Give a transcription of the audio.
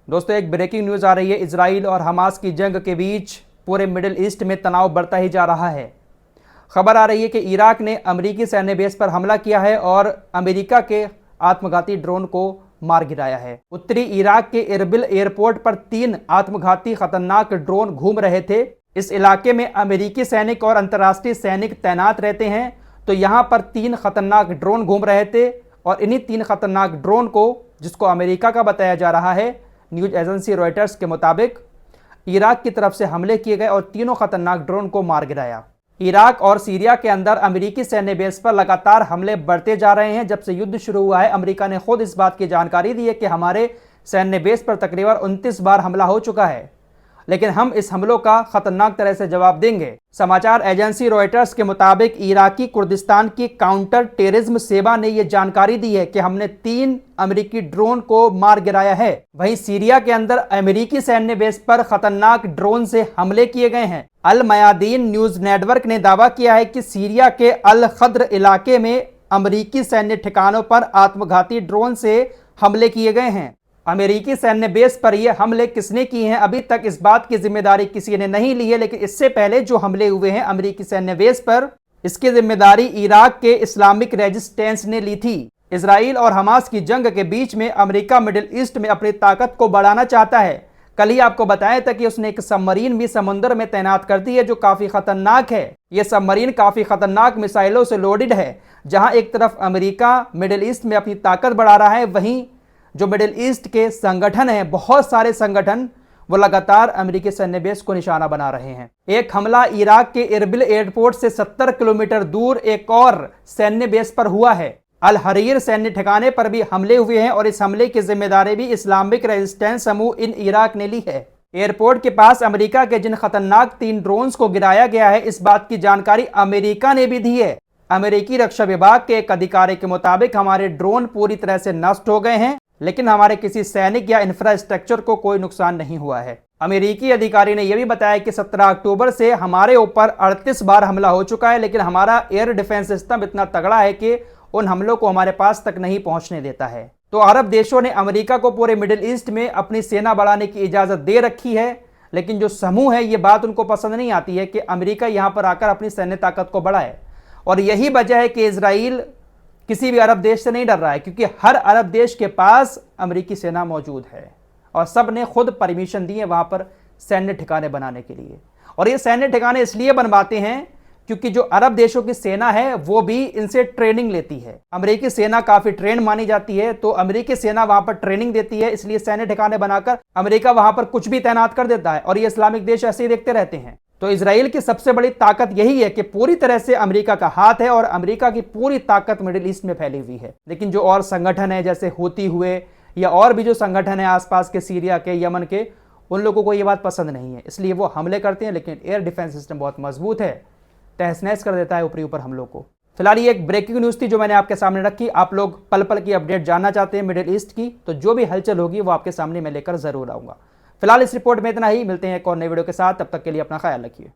दोस्तों, एक breaking news आ रही है। इजराइल और हमास की जंग के बीच पूरे मिडिल ईस्ट में तनाव बढ़ता ही जा रहा है। खबर आ रही है कि इराक ने अमेरिकी सैन्य बेस पर हमला किया है और अमेरिका के आत्मघाती ड्रोन को मार गिराया है। उत्तरी इराक के इरबिल एयरपोर्ट पर 3 आत्मघाती खतरनाक ड्रोन घूम रहे थे। इस इलाके में अमेरिकी सैनिक और अंतर्राष्ट्रीय सैनिक तैनात रहते हैं, तो यहाँ पर 3 खतरनाक ड्रोन घूम रहे थे और इन्हीं 3 खतरनाक ड्रोन को, जिसको अमेरिका का बताया जा रहा है, न्यूज एजेंसी रॉयटर्स के मुताबिक इराक की तरफ से हमले किए गए और तीनों खतरनाक ड्रोन को मार गिराया। इराक और सीरिया के अंदर अमेरिकी सैन्य बेस पर लगातार हमले बढ़ते जा रहे हैं। जब से युद्ध शुरू हुआ है, अमेरिका ने खुद इस बात की जानकारी दी है कि हमारे सैन्य बेस पर तकरीबन 29 बार हमला हो चुका है, लेकिन हम इस हमलों का खतरनाक तरह से जवाब देंगे। समाचार एजेंसी रॉयटर्स के मुताबिक इराकी कुर्दिस्तान की काउंटर टेररिज्म सेवा ने यह जानकारी दी है कि हमने 3 अमेरिकी ड्रोन को मार गिराया है। वहीं सीरिया के अंदर अमेरिकी सैन्य बेस पर खतरनाक ड्रोन से हमले किए गए हैं। अल मयादीन न्यूज नेटवर्क ने दावा किया है कि सीरिया के अल खद्र इलाके में अमेरिकी सैन्य ठिकानों पर आत्मघाती ड्रोन से हमले किए गए हैं। अमेरिकी सैन्य बेस पर यह हमले किसने किए हैं, अभी तक इस बात की जिम्मेदारी किसी ने नहीं ली है, लेकिन इससे पहले जो हमले हुए हैं अमेरिकी सैन्य बेस पर, इसकी जिम्मेदारी इराक के इस्लामिक रेजिस्टेंस ने ली थी। इजराइल और हमास की जंग के बीच में अमेरिका मिडिल ईस्ट में अपनी ताकत को बढ़ाना चाहता है। कल ही आपको बताया था कि उसने एक सबमरीन भी समुद्र में तैनात कर दी है जो काफी खतरनाक है। यह सबमरीन काफी खतरनाक मिसाइलों से लोडेड है। जहां एक तरफ अमेरिका मिडिल ईस्ट में अपनी ताकत बढ़ा रहा है, वहीं जो मिडिल ईस्ट के संगठन हैं, बहुत सारे संगठन, वो लगातार अमेरिकी सैन्य बेस को निशाना बना रहे हैं। एक हमला इराक के इरबिल एयरपोर्ट से 70 किलोमीटर दूर एक और सैन्य बेस पर हुआ है। अल हरीर सैन्य ठिकाने पर भी हमले हुए हैं और इस हमले की जिम्मेदारी भी इस्लामिक रेजिस्टेंस समूह इन इराक ने ली है। एयरपोर्ट के पास अमेरिका के जिन खतरनाक 3 ड्रोन्स को गिराया गया है, इस बात की जानकारी अमेरिका ने भी दी है। अमेरिकी रक्षा विभाग के एक अधिकारी के मुताबिक हमारे ड्रोन पूरी तरह से नष्ट हो गए हैं, लेकिन हमारे किसी सैनिक या इंफ्रास्ट्रक्चर को कोई नुकसान नहीं हुआ है। अमेरिकी अधिकारी ने यह भी बताया कि 17 अक्टूबर से हमारे ऊपर 38 बार हमला हो चुका है, लेकिन हमारा एयर डिफेंस सिस्टम इतना तगड़ा है कि उन हमलों को हमारे पास तक नहीं पहुंचने देता है। तो अरब देशों ने अमेरिका को पूरे मिडिल ईस्ट में अपनी सेना बढ़ाने की इजाजत दे रखी है, लेकिन जो समूह है, ये बात उनको पसंद नहीं आती है कि अमेरिका यहां पर आकर अपनी सैन्य ताकत को बढ़ाए। और यही वजह है कि इजराइल किसी भी अरब देश से नहीं डर रहा है, क्योंकि हर अरब देश के पास अमेरिकी सेना मौजूद है और सब ने खुद परमिशन दी है वहां पर सैन्य ठिकाने बनाने के लिए। और ये सैन्य ठिकाने इसलिए बनवाते हैं क्योंकि जो अरब देशों की सेना है वो भी इनसे ट्रेनिंग लेती है। अमेरिकी सेना काफी ट्रेन मानी जाती है, तो अमेरिकी सेना वहां पर ट्रेनिंग देती है, इसलिए सैन्य ठिकाने बनाकर अमेरिका वहां पर कुछ भी तैनात कर देता है और ये इस्लामिक देश ऐसे ही देखते रहते हैं। तो इजराइल की सबसे बड़ी ताकत यही है कि पूरी तरह से अमेरिका का हाथ है और अमेरिका की पूरी ताकत मिडिल ईस्ट में फैली हुई है। लेकिन जो और संगठन है, जैसे हूती हुए या और भी जो संगठन है आसपास के, सीरिया के, यमन के, उन लोगों को ये बात पसंद नहीं है, इसलिए वो हमले करते हैं। लेकिन एयर डिफेंस सिस्टम बहुत मजबूत है, तहस नहस कर देता है ऊपरी ऊपर हमलों को। फिलहाल ये एक ब्रेकिंग न्यूज़ थी जो मैंने आपके सामने रखी। आप लोग पल पल की अपडेट जानना चाहते हैं मिडिल ईस्ट की, तो जो भी हलचल होगी वो आपके सामने मैं लेकर जरूर आऊंगा। फिलहाल इस रिपोर्ट में इतना ही। मिलते हैं एक और नई वीडियो के साथ, तब तक के लिए अपना ख्याल रखिए।